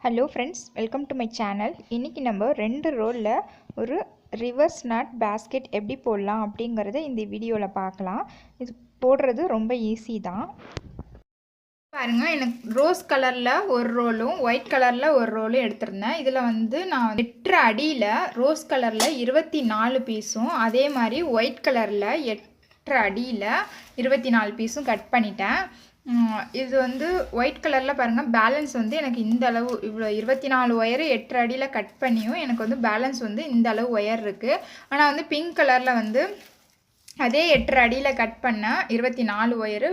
Hello friends, welcome to my channel. இன்றைக்கி நம்ம 2 ரோலில் ஒரு ரிவர்ஸ் நட் பேஸ்கெட் எப்படி போடலாம் அப்படிங்கிறத இந்த வீடியோவில் பார்க்கலாம். இது போடுறது ரொம்ப ஈஸி தான். பாருங்கள், எனக்கு ரோஸ் கலரில் ஒரு ரோலும் ஒயிட் கலரில் ஒரு ரோலும் எடுத்திருந்தேன். இதில் வந்து நான் 8 அடியில் ரோஸ் கலரில் 24 பீஸும், அதே மாதிரி ஒயிட் கலரில் 8 அடியில் 24 பீஸும் கட் பண்ணிட்டேன். இது வந்து ஒயிட் கலரில் பாருங்கள், பேலன்ஸ் வந்து எனக்கு இந்த அளவு, இவ்வளோ 24 ஒயரு 8 அடியில் கட் பண்ணியும் எனக்கு வந்து பேலன்ஸ் வந்து இந்த அளவு ஒயர் இருக்குது. ஆனால் வந்து பிங்க் கலரில் வந்து அதே 8 அடியில் கட் பண்ண 24 ஒயரு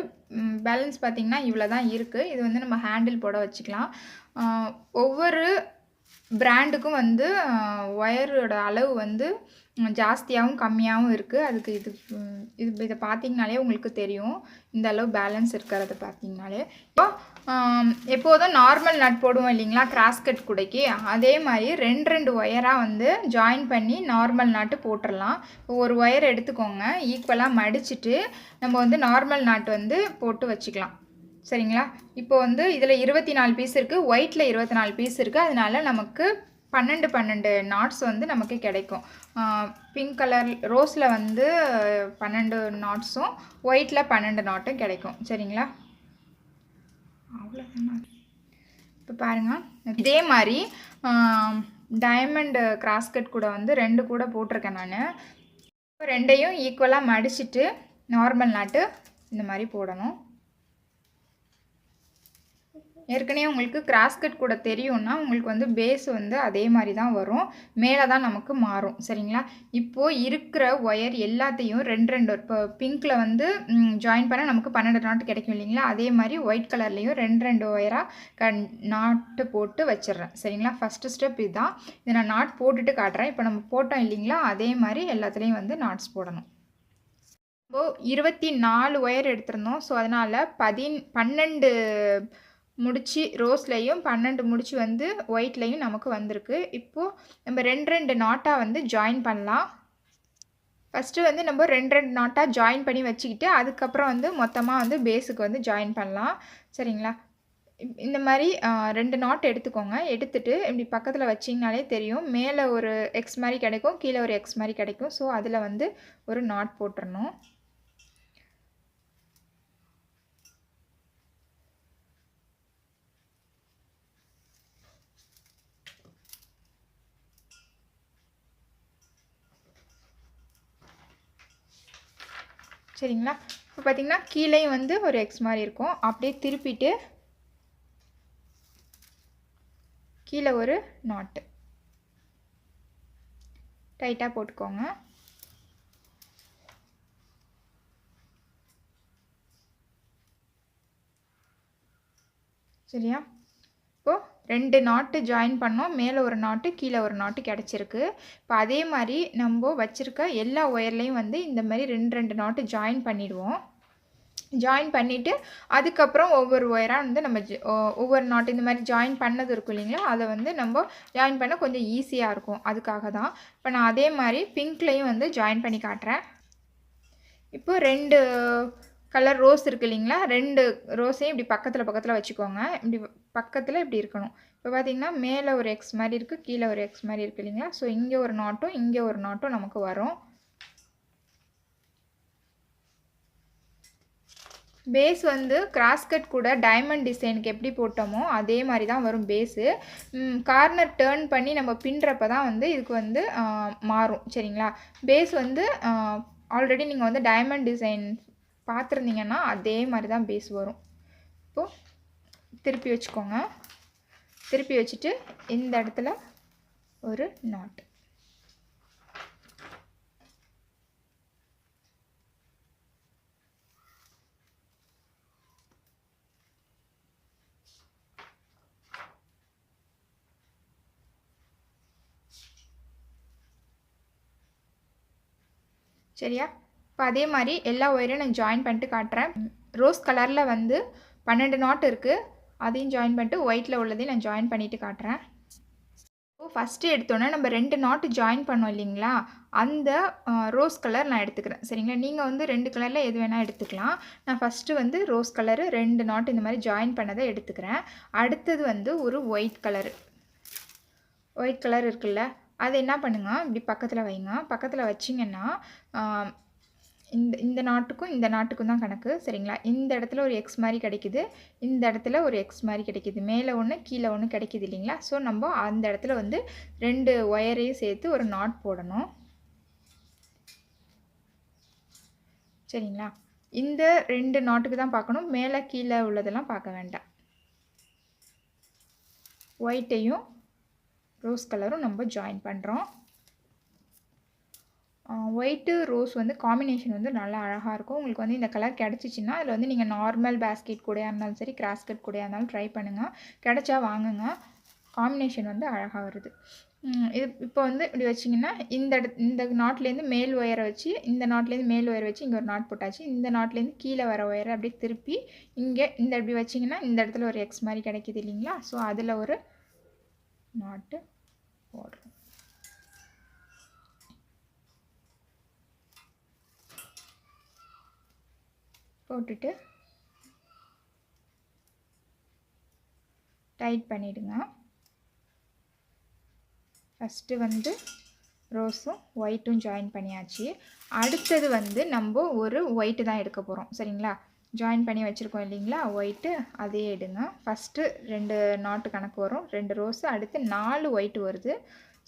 பேலன்ஸ் பார்த்திங்கன்னா இவ்வளோ தான் இருக்குது. இது வந்து நம்ம ஹேண்டில் போட வச்சுக்கலாம். ஒவ்வொரு பிராண்டுக்கும் வந்து ஒயரோட அளவு வந்து ஜாஸ்தியாகவும் கம்மியாகவும் இருக்குது. அதுக்கு இதை பார்த்திங்கனாலே உங்களுக்கு தெரியும், இந்த அளவு பேலன்ஸ் இருக்கிறத பார்த்திங்கனாலே. இப்போ எப்போதும் நார்மல் நட் போடுவோம் இல்லைங்களா, கிராஸ்கட் கூடைக்கு, அதே மாதிரி 2 ஒயராக வந்து ஜாயின் பண்ணி நார்மல் நாட்டு போட்டுடலாம். ஒரு ஒயர் எடுத்துக்கோங்க, ஈக்குவலாக மடிச்சுட்டு நம்ம வந்து நார்மல் நாட்டு வந்து போட்டு வச்சுக்கலாம். சரிங்களா? இப்போ வந்து இதில் 24 பீஸ் இருக்குது, ஒயிட்டில் 24 பீஸ் இருக்குது. அதனால நமக்கு 12 நாட்ஸ் வந்து நமக்கு கிடைக்கும். பிங்க் கலர் ரோஸில் வந்து 12 நாட்ஸும் ஒயிட்டில் 12 நாட்டும் கிடைக்கும். சரிங்களா? அவ்வளோதான். இப்போ பாருங்கள், இதே மாதிரி டைமண்ட் கிராஸ்கட் கூட வந்து 2 கூட போட்டிருக்கேன் நான். இப்போ 2ஐயும் ஈக்குவலாக மடிச்சுட்டு நார்மல் நாட்டு இந்த மாதிரி போடணும். ஏற்கனவே உங்களுக்கு கிராஸ்கட் கூட தெரியும்னா உங்களுக்கு வந்து பேஸ் வந்து அதே மாதிரி தான் வரும், மேலே தான் நமக்கு மாறும். சரிங்களா? இப்போது இருக்கிற ஒயர் எல்லாத்தையும் 2 இப்போ பிங்க்கில் வந்து ஜாயின் பண்ண நமக்கு 12 நாட்டு கிடைக்கும் இல்லைங்களா, அதே மாதிரி ஒயிட் கலர்லேயும் 2 ஒயராக நாட்டு போட்டு வச்சிடுறேன். சரிங்களா? ஃபஸ்ட்டு ஸ்டெப் இதுதான். இதை நான் நாட் போட்டுட்டு காட்டுறேன். இப்போ நம்ம போட்டோம் இல்லைங்களா, அதே மாதிரி எல்லாத்துலேயும் வந்து நாட்ஸ் போடணும். இப்போது 24 ஒயர் எடுத்திருந்தோம். ஸோ அதனால் 12 முடிச்சு ரோஸ்லையும் 12 முடிச்சு வந்து ஒயிட்லையும் நமக்கு வந்திருக்கு. இப்போது நம்ம 2 நாட்டாக வந்து ஜாயின் பண்ணலாம். ஃபஸ்ட்டு வந்து நம்ம 2 நாட்டாக ஜாயின் பண்ணி வச்சுக்கிட்டு அதுக்கப்புறம் வந்து மொத்தமாக வந்து பேஸுக்கு வந்து ஜாயின் பண்ணலாம். சரிங்களா? இந்த மாதிரி 2 நாட் எடுத்துக்கோங்க. எடுத்துகிட்டு இப்படி பக்கத்தில் வச்சிங்கனாலே தெரியும், மேலே ஒரு எக்ஸ் மாதிரி கிடைக்கும், கீழே ஒரு எக்ஸ் மாதிரி கிடைக்கும். ஸோ அதில் வந்து ஒரு நாட் போட்டுடணும். சரிங்களா? இப்போ பார்த்திங்கன்னா கீழேயும் வந்து ஒரு எக்ஸ் மாதிரி இருக்கும். அப்படியே திருப்பிட்டு கீழே ஒரு நாட்டு டைட்டாக போட்டுக்கோங்க. சரியா? இப்போது 2 நாட்டு ஜாயின் பண்ணோம், மேலே ஒரு நாட்டு கீழே ஒரு நாட்டு கிடச்சிருக்கு. இப்போ அதே மாதிரி நம்ம வச்சுருக்க எல்லா ஒயர்லேயும் வந்து இந்த மாதிரி 2 நாட்டு ஜாயின் பண்ணிவிடுவோம். ஜாயின் பண்ணிவிட்டு அதுக்கப்புறம் ஒவ்வொரு ஒயராக வந்து நம்ம ஒவ்வொரு நாட்டு இந்த மாதிரி ஜாயின் பண்ணது இருக்கும் இல்லைங்களா, அதை வந்து நம்ம ஜாயின் பண்ண கொஞ்சம் ஈஸியாக இருக்கும். அதுக்காக தான் இப்போ நான் அதே மாதிரி பிங்க்லேயும் வந்து ஜாயின் பண்ணி காட்டுறேன். இப்போது 2 கலர் ரோஸ் இருக்குது இல்லைங்களா, 2 ரோஸையும் இப்படி பக்கத்தில் வச்சுக்கோங்க. இப்படி பக்கத்தில் இப்படி இருக்கணும். இப்போ பார்த்திங்கன்னா மேலே ஒரு எக்ஸ் மாதிரி இருக்குது, கீழே ஒரு எக்ஸ் மாதிரி இருக்குது இல்லைங்களா. ஸோ இங்கே ஒரு நாட்டும் இங்கே ஒரு நாட்டும் நமக்கு வரும். பேஸ் வந்து கிராஸ்கட் கூட டைமண்ட் டிசைனுக்கு எப்படி போட்டோமோ அதே மாதிரி தான் வரும் பேஸு. கார்னர் டேர்ன் பண்ணி நம்ம பின்னுறப்ப தான் வந்து இதுக்கு வந்து மாறும். சரிங்களா? பேஸ் வந்து ஆல்ரெடி நீங்கள் வந்து டைமண்ட் டிசைன் பார்த்துருந்தீங்கன்னா அதே மாதிரி தான் பேஸ் வரும். இப்போது திருப்பி வச்சுக்கோங்க. திருப்பி வச்சுட்டு இந்த இடத்துல ஒரு நாட். சரியா? இப்போ அதே மாதிரி எல்லா ஒயரையும் நான் ஜாயின் பண்ணிட்டு காட்டுறேன். ரோஸ் கலரில் வந்து 12 நாட் இருக்குது, அதையும் ஜாயின் பண்ணிட்டு ஒயிட்டில் உள்ளதையும் நான் ஜாயின் பண்ணிவிட்டு காட்டுறேன். ஃபஸ்ட்டு எடுத்தோன்னே நம்ம 2 நாட்டு ஜாயின் பண்ணோம் இல்லைங்களா, அந்த ரோஸ் கலர் நான் எடுத்துக்கிறேன். சரிங்களா? நீங்கள் வந்து 2 கலரில் எது வேணால் எடுத்துக்கலாம். நான் ஃபஸ்ட்டு வந்து ரோஸ் கலரு 2 நாட் இந்த மாதிரி ஜாயின் பண்ணதை எடுத்துக்கிறேன். அடுத்தது வந்து ஒரு ஒயிட் கலர் இருக்குல்ல, அது என்ன பண்ணுங்க, இப்படி பக்கத்தில் வைங்க. பக்கத்தில் வச்சிங்கன்னா இந்த நாட்டுக்கும் இந்த நாட்டுக்கும் தான் கணக்கு. சரிங்களா? இந்த இடத்துல ஒரு எக்ஸ் மாதிரி கிடைக்குது, இந்த இடத்துல ஒரு எக்ஸ் மாதிரி கிடைக்குது, மேலே ஒன்று கீழே ஒன்று கிடைக்குது இல்லைங்களா? ஸோ நம்ம அந்த இடத்துல வந்து 2 ஒயரையும் சேர்த்து ஒரு நாட் போடணும். சரிங்களா? இந்த 2 நாட்டுக்கு தான் பார்க்கணும், மேலே கீழே உள்ளதெல்லாம் பார்க்க வேண்டாம். ஒயிட்டையும் ரோஸ் கலரும் நம்ம ஜாயின் பண்ணுறோம். ஒயிட்டு ரோஸ் வந்து காம்பினேஷன் வந்து நல்லா அழகாக இருக்கும். உங்களுக்கு வந்து இந்த கலர் கிடச்சிச்சின்னா அதில் வந்து நீங்கள் நார்மல் பேஸ்கெட் கூடயா இருந்தாலும் சரி, கிராஸ்கட் கூடயா இருந்தாலும் ட்ரை பண்ணுங்கள். கிடச்சா வாங்குங்க. காம்பினேஷன் வந்து அழகாக வருது. இது இப்போ வந்து இப்படி வச்சிங்கன்னா இந்த நாட்லேருந்து மேல் ஒயரை வச்சு, இந்த நாட்லேருந்து மேல் ஒயரை வச்சு இங்கே ஒரு நாட் போட்டாச்சு. இந்த நாட்லேருந்து கீழே வர ஒயரை அப்படியே திருப்பி இங்கே இப்படி வச்சிங்கன்னா இந்த இடத்துல ஒரு எக்ஸ் மாதிரி கிடைக்கிது இல்லைங்களா? ஸோ அதில் ஒரு நாட்டு போடுறோம். போட்டுட்டு டைட் பண்ணிவிடுங்க. ஃபஸ்ட்டு வந்து ரோஸும் ஒயிட்டும் ஜாயின் பண்ணியாச்சு. அடுத்தது வந்து நம்ம ஒரு ஒயிட்டு தான் எடுக்க போகிறோம். சரிங்களா? ஜாயின் பண்ணி வச்சுருக்கோம் இல்லைங்களா ஒயிட்டு, அதே எடுங்க. ஃபஸ்ட்டு 2 நாட்டு கணக்கு வரும், 2 ரோஸு, அடுத்து 4 ஒயிட்டு வருது.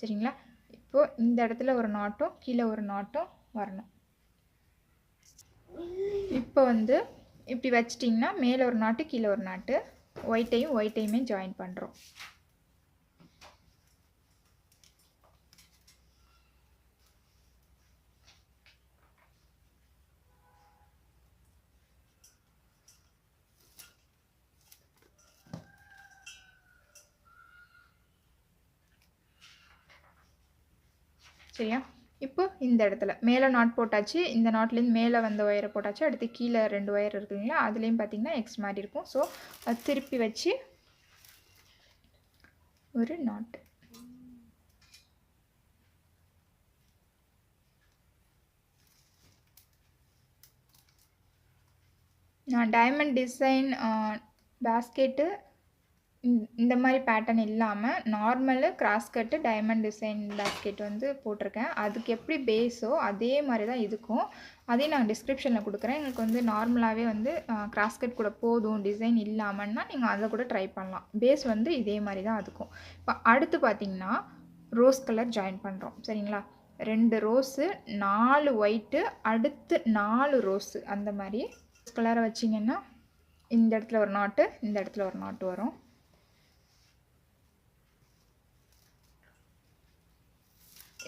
சரிங்களா? இப்போது இந்த இடத்துல ஒரு நாட்டும் கீழே ஒரு நாட்டும் வரணும். இப்போ வந்து இப்படி வச்சிட்டிங்கன்னா மேலே ஒரு நாட்டு கீழே ஒரு நாட்டு, ஒயிட்டையுமே ஜாயின் பண்ணுறோம். சரியா? இப்போ இந்த இடத்துல மேலே நாட் போட்டாச்சு, இந்த நாட்லேருந்து மேலே வந்த ஒயரை போட்டாச்சு, அடுத்து கீழே 2 ஒயர் இருக்குங்களா, அதுலேயும் பார்த்தீங்கன்னா எக்ஸ் மாதிரி இருக்கும். ஸோ அது திருப்பி வச்சு ஒரு நாட். நான் டைமண்ட் டிசைன் பேஸ்கெட்டு இந்த மாதிரி பேட்டர்ன் இல்லாமல் நார்மலு கிராஸ்கட்டு டைமண்ட் டிசைன் பேஸ்கெட் வந்து போட்டிருக்கேன். அதுக்கு எப்படி பேஸோ அதே மாதிரி தான் இதுக்கும். அதையும் நான் டிஸ்கிரிப்ஷனில் கொடுக்குறேன். எங்களுக்கு வந்து நார்மலாகவே வந்து கிராஸ்கட் கூட போதும் டிசைன் இல்லாமல்னா நீங்கள் அதை கூட ட்ரை பண்ணலாம். பேஸ் வந்து இதே மாதிரி தான் அதுக்கும். இப்போ அடுத்து பார்த்திங்கன்னா ரோஸ் கலர் ஜாயின் பண்ணுறோம். சரிங்களா? 2 ரோஸு, 4 ஒயிட்டு, அடுத்து 4 ரோஸு, அந்த மாதிரி கலரை வச்சிங்கன்னா இந்த இடத்துல ஒரு நாட்டு, இந்த இடத்துல ஒரு நாட்டு வரும்.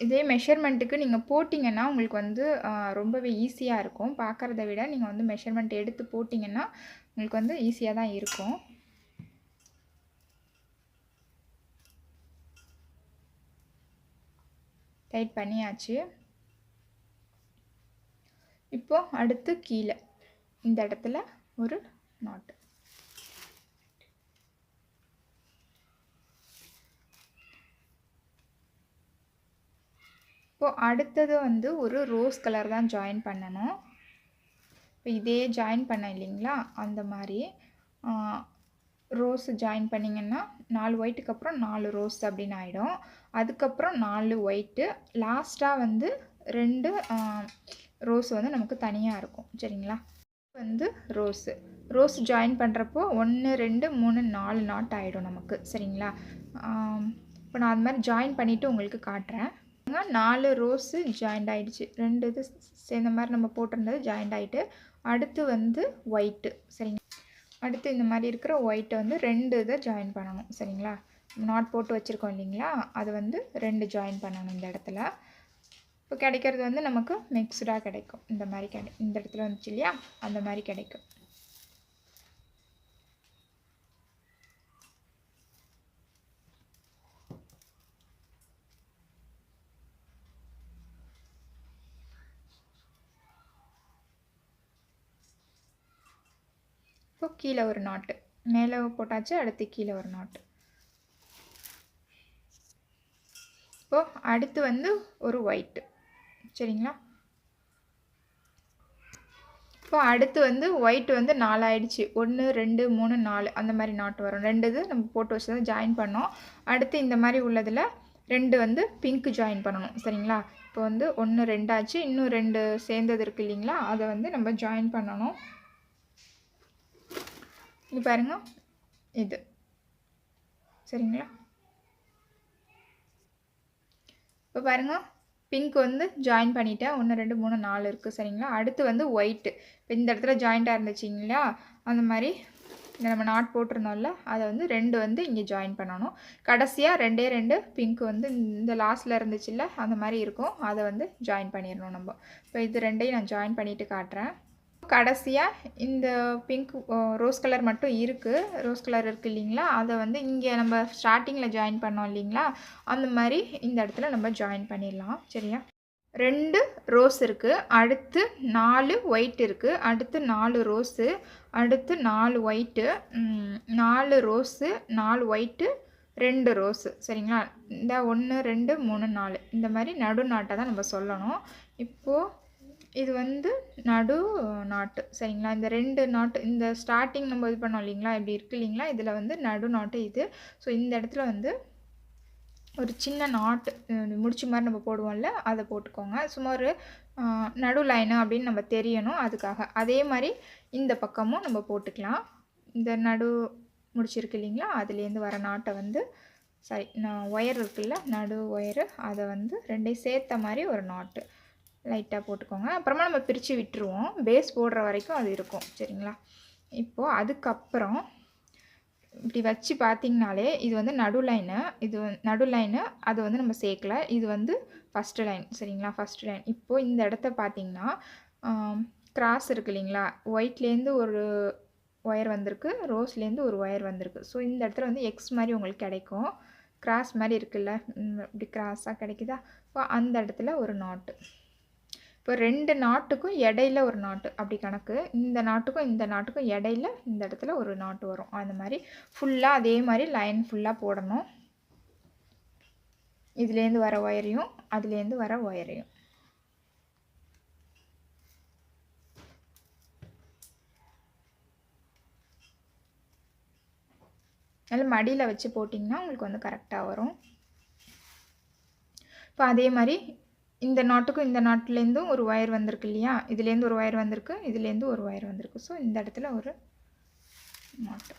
இதே மெஷர்மெண்ட்டுக்கு நீங்கள் போட்டிங்கன்னா உங்களுக்கு வந்து ரொம்பவே ஈஸியாக இருக்கும். பார்க்குறத விட நீங்கள் வந்து மெஷர்மெண்ட் எடுத்து போட்டிங்கன்னா உங்களுக்கு வந்து ஈஸியாக தான் இருக்கும். டைட் பண்ணியாச்சு. இப்போது அடுத்து கீழே இந்த இடத்துல ஒரு நாட்டு. இப்போது அடுத்தது வந்து ஒரு ரோஸ் கலர் தான் ஜாயின் பண்ணணும். இப்போ இதே ஜாயின் பண்ண இல்லைங்களா, அந்த மாதிரி ரோஸ் ஜாயின் பண்ணிங்கன்னா 4 ஒயிட்டுக்கு அப்புறம் 4 ரோஸ் அப்படின்னு ஆகிடும். அதுக்கப்புறம் 4 ஒயிட்டு, லாஸ்ட்டாக வந்து 2 ரோஸ் வந்து நமக்கு தனியாக இருக்கும். சரிங்களா? வந்து ரோஸ் ஜாயின் பண்ணுறப்போ 1 2 3 4 நாட் ஆகிடும் நமக்கு. சரிங்களா? இப்போ நான் அது மாதிரி ஜாயின் பண்ணிவிட்டு உங்களுக்கு காட்டுறேன். 4 ரோஸு ஜாயிண்ட் ஆகிடுச்சு. 2 இது சேர்ந்த மாதிரி நம்ம போட்டிருந்தது ஜாயிண்ட் ஆகிட்டு, அடுத்து வந்து ஒயிட்டு. சரிங்களா? அடுத்து இந்த மாதிரி இருக்கிற ஒயிட்டை வந்து 2 இதை ஜாயின் பண்ணணும். சரிங்களா? நாட் போட்டு வச்சுருக்கோம் இல்லைங்களா, அது வந்து 2 ஜாயின் பண்ணணும் இந்த இடத்துல. இப்போ கிடைக்கிறது வந்து நமக்கு மிக்ஸ்டாக கிடைக்கும். இந்த மாதிரி இந்த இடத்துல வந்துச்சு இல்லையா, அந்த மாதிரி கிடைக்கும். இப்போ கீழே ஒரு நாட்டு, மேலே போட்டாச்சு, அடுத்து கீழே ஒரு நாட்டு. இப்போது அடுத்து வந்து ஒரு ஒயிட்டு. சரிங்களா. இப்போ அடுத்து வந்து ஒயிட் வந்து 4 ஆயிடுச்சு. 1 2 3 4 அந்த மாதிரி நாட் வரும். 2 இது நம்ம போட்டு வச்சு தான் ஜாயின் பண்ணோம். அடுத்து இந்த மாதிரி உள்ளதில் 2 வந்து பிங்க் ஜாயின் பண்ணணும். சரிங்களா. இப்போ வந்து 1 2 ஆச்சு. இன்னும் 2 சேர்ந்தது இருக்குது இல்லைங்களா, அதை வந்து நம்ம ஜாயின் பண்ணணும். இது பாருங்க, இது சரிங்களா. இப்போ பாருங்கள், பிங்க் வந்து ஜாயின் பண்ணிவிட்டேன். 1 2 3 4 இருக்குது. சரிங்களா. அடுத்து வந்து ஒயிட்டு. இப்போ இந்த இடத்துல ஜாயிண்ட்டாக இருந்துச்சிங்களா, அந்த மாதிரி நம்ம நாட் போட்டிருந்தோம்ல, அதை வந்து 2 வந்து இங்கே ஜாயின் பண்ணணும். கடைசியாக 2 2 பிங்க் வந்து இந்த லாஸ்ட்டில் இருந்துச்சுல்ல, அந்த மாதிரி இருக்கும். அதை வந்து ஜாயின் பண்ணிடணும் நம்ம. இப்போ இது 2ஐயும் நான் ஜாயின் பண்ணிவிட்டு காட்டுறேன். கடைசியாக இந்த பிங்க் ரோஸ் கலர் மட்டும் இருக்குது. ரோஸ் கலர் இருக்குது இல்லைங்களா, அதை வந்து இங்கே நம்ம ஸ்டார்டிங்கில் ஜாயின் பண்ணோம் இல்லைங்களா, அந்த மாதிரி இந்த இடத்துல நம்ம ஜாயின் பண்ணிடலாம். சரியா. 2 ரோஸ் இருக்குது, அடுத்து 4 ஒயிட் இருக்குது, அடுத்து 4 ரோஸு, அடுத்து 4 ஒயிட்டு, 4 ரோஸு, 4 ஒயிட்டு, 2 ரோஸு. சரிங்களா. இந்த 1 2 3 4 இந்த மாதிரி நடு நாட்டை தான் நம்ம சொல்லணும். இப்போது இது வந்து நடு நாட்டு. சரிங்களா. இந்த 2 நாட்டு, இந்த ஸ்டார்டிங் நம்ம இது பண்ணோம் இல்லைங்களா, இப்படி இருக்குது இல்லைங்களா, இதில் வந்து நடு நாட்டு இது. ஸோ இந்த இடத்துல வந்து ஒரு சின்ன நாட்டு முடிச்சு மாதிரி நம்ம போடுவோம்ல, அதை போட்டுக்கோங்க. சும்மா ஒரு நடு லைனு அப்படின்னு நம்ம தெரியணும், அதுக்காக. அதே மாதிரி இந்த பக்கமும் நம்ம போட்டுக்கலாம். இந்த நடு முடிச்சிருக்கு இல்லைங்களா, அதுலேருந்து வர நாட்டை வந்து ஒயர் இருக்குல்ல, நடு ஒயரு, அதை வந்து 2ஐயும் சேர்த்த மாதிரி ஒரு நாட்டு லைட்டாக போட்டுக்கோங்க. அப்புறமா நம்ம பிரித்து விட்டுருவோம், பேஸ் போடுற வரைக்கும் அது இருக்கும். சரிங்களா. இப்போது அதுக்கப்புறம் இப்படி வச்சு பார்த்திங்கனாலே இது வந்து நடு லைனு, இது நடு லைனு, அது வந்து நம்ம சேர்க்கல. இது வந்து ஃபஸ்ட்டு லைன். சரிங்களா. First line. இப்போது இந்த இடத்த பார்த்திங்கன்னா கிராஸ் இருக்குது இல்லைங்களா, ஒயிட்லேருந்து ஒரு ஒயர் வந்திருக்கு, ரோஸ்லேருந்து ஒரு ஒயர் வந்திருக்கு. ஸோ இந்த இடத்துல வந்து எக்ஸ் மாதிரி உங்களுக்கு கிடைக்கும். கிராஸ் மாதிரி இருக்குல்ல, இப்படி கிராஸாக கிடைக்குதா. இப்போ அந்த இடத்துல ஒரு நாட்டு. இப்போ 2 நாட்டுக்கும் இடையில ஒரு நாட்டு, அப்படி கணக்கு. இந்த நாட்டுக்கும் இந்த நாட்டுக்கும் இடையில இந்த இடத்துல ஒரு நாட்டு வரும். அந்த மாதிரி ஃபுல்லாக அதே மாதிரி லைன் ஃபுல்லாக போடணும். இதுலேருந்து வர ஒயரையும் அதுலேருந்து வர ஒயரையும். நல்ல மடியில் வச்சு போட்டிங்கன்னா உங்களுக்கு வந்து கரெக்டாக வரும். இப்போ அதே மாதிரி இந்த நாட்டுக்கும் இந்த நாட்டிலேருந்தும் ஒரு ஒயர் வந்திருக்கு இல்லையா, இதுலேருந்து ஒரு ஒயர் வந்திருக்கு, இதுலேருந்து ஒரு ஒயர் வந்திருக்கு. ஸோ இந்த இடத்துல ஒரு நாட்டு.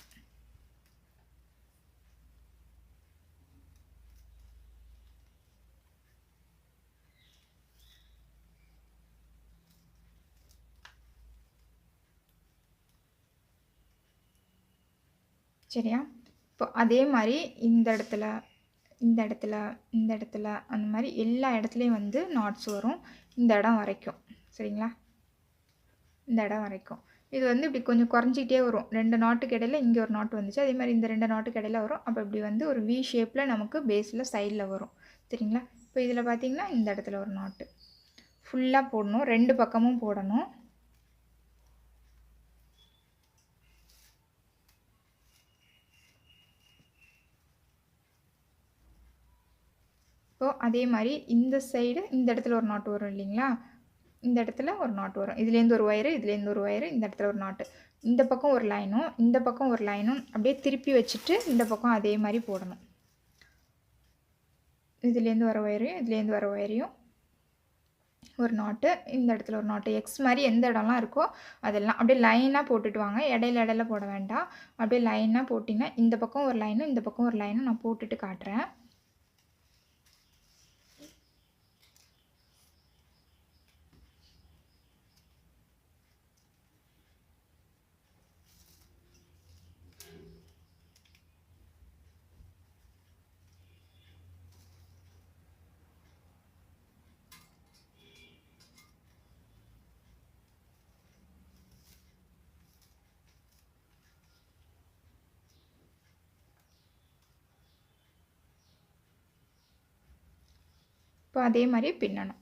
சரியா. இப்போ அதே மாதிரி இந்த இடத்துல, இந்த இடத்துல, இந்த இடத்துல, அந்த மாதிரி எல்லா இடத்துலையும் வந்து நாட்ஸ் வரும், இந்த இடம் வரைக்கும். சரிங்களா. இந்த இடம் வரைக்கும் இது வந்து இப்படி கொஞ்சம் குறைஞ்சிக்கிட்டே வரும். 2 நாட்டுக்கு இடையில இங்கே ஒரு நாட்டு வந்துச்சு, அதே மாதிரி இந்த 2 நாட்டுக்கு இடையில வரும். அப்போ இப்படி வந்து ஒரு வி ஷேப்பில் நமக்கு பேஸில் சைடில் வரும். சரிங்களா. இப்போ இதில் பார்த்திங்கன்னா இந்த இடத்துல ஒரு நாட்டு ஃபுல்லாக போடணும், 2 பக்கமும் போடணும். இப்போது அதே மாதிரி இந்த சைடு இந்த இடத்துல ஒரு நாட்டு வரும் இல்லைங்களா, இந்த இடத்துல ஒரு நாட்டு வரும். இதுலேருந்து ஒரு ஒயரு, இதுலேருந்து ஒரு ஒயரு, இந்த இடத்துல ஒரு நாட்டு. இந்த பக்கம் ஒரு லைனும் இந்த பக்கம் ஒரு லைனும் அப்படியே திருப்பி வச்சுட்டு இந்த பக்கம் அதே மாதிரி போடணும். இதுலேருந்து வர ஒயரையும் இதுலேருந்து வர ஒயரையும் ஒரு நாட்டு, இந்த இடத்துல ஒரு நாட்டு. எக்ஸ் மாதிரி எந்த இடம்லாம் இருக்கோ அதெல்லாம் அப்படியே லைனாக போட்டுட்டு வாங்க. இடையில இடையில போட வேண்டாம். அப்படியே லைனாக போட்டிங்கன்னா இந்த பக்கம் ஒரு லைனும் இந்த பக்கம் ஒரு லைனும் நான் போட்டுட்டு காட்டுறேன். இப்போ அதே மாதிரி பின்னணும்.